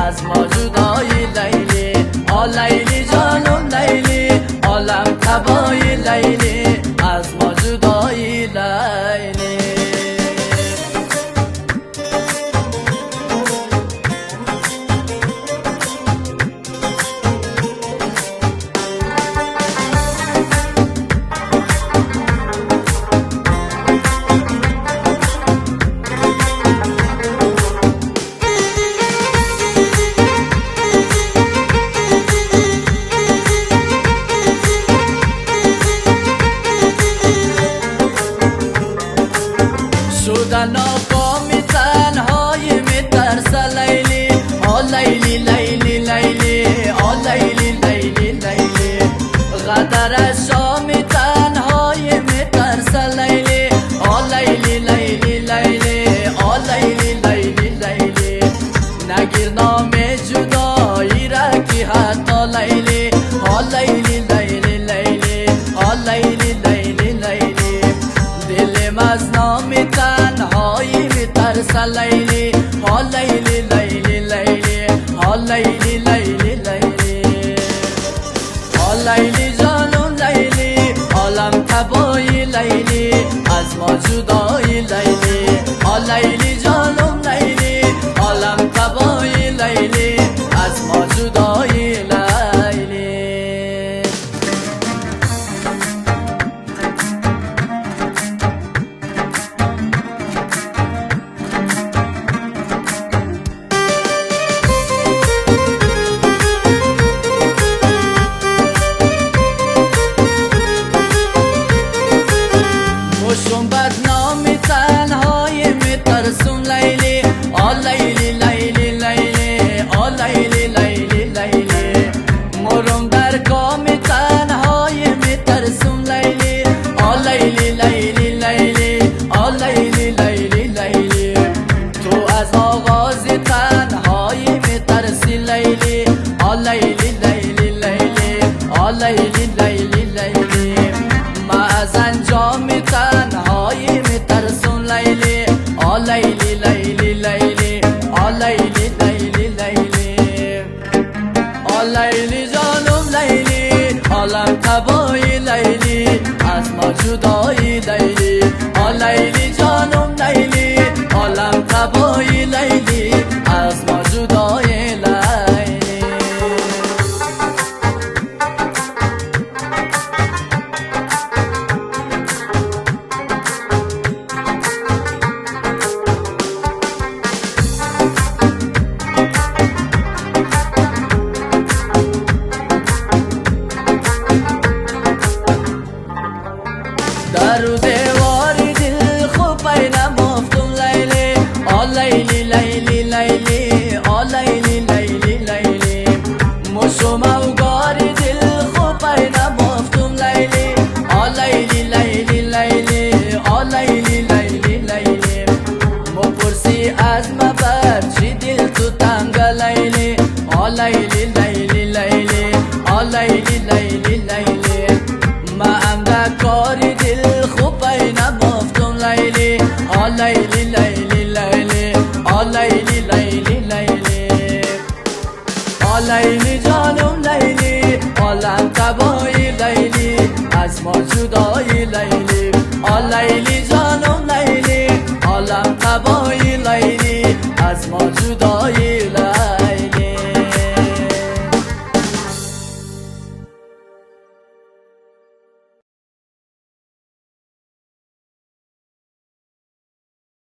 از ما جدایی لیلی. آ لیلی جانم لیلی، عالم تبایی لیلی، از ما جدایی لیلی. شدن آقامی تنهایی میترسه لیلی. آ لیلی لیلی لیلی، آ لیلی لیلی لیلی، قدر شامی تنهایی میترسه لیلی. آ لیلی لیلی لیلی، آ لیلی لیلی لیلی، نگیر نام جدایی را کی حتی لیلی. آ لیلی لیلی لیلی، آ لیلی لیلی لیلی، دلم از نام تنهایی میترسه لیلی. آ لیلی لیلی لیلی، آ لیلی لیلی لیلی، آ لیلی جانم لیلی، عالم تبایی لیلی، از ما جدایی لیلی. آ لیلی جانم لیلی، عالم تبایی لیلی، از ما جدایی لیلی. خوشم بدنامی تنهایی میترسم لیلی. آ لیلی لیلی لیلی، آ لیلی لیلی لیلی، مرم در کامی تنهایی میترسم لیلی. آ لیلی لیلی لیلی، آ لیلی لیلی لیلی، تو از آغاز تنهایی میترسی لیلی. آ لیلی لیلی لیلی، آ لیلی لیلی لیلی، ما از انجام تنهایی میترسم لیلی. آ لیلی لیلی لیلی، آ لیلی لیلی لیلی، آ لیلی جانم لیلی، عالم تبایی لیلی، از ما جدایی لیلی. آ لیلی جانم لیلی، عالم تبایی لیلی، از ما جدایی لیلی. در و دیواری دل خوب پیدا مفتم لیلی. آ لیلی لیلی لیلی، آ لیلی لیلی لیلی، مشوم اوگاری دل خوب پیدا مفتم لیلی. آ لیلی لیلی لیلی، آ لیلی لیلی لیلی، مپرسی از ما برچی دل تو تنگ لیلی. آ لیلی لیلی لیلی، آ لیلی لیلی لیلی، ما امده کاری دل خوب پیدا مفتم لیلی. آ لیلی لیلی لیلی، آ لیلی لیلی لیلی، آ لیلی جانم لیلی، عالم تبایی لیلی، از ما جدایی لیلی. آ لیلی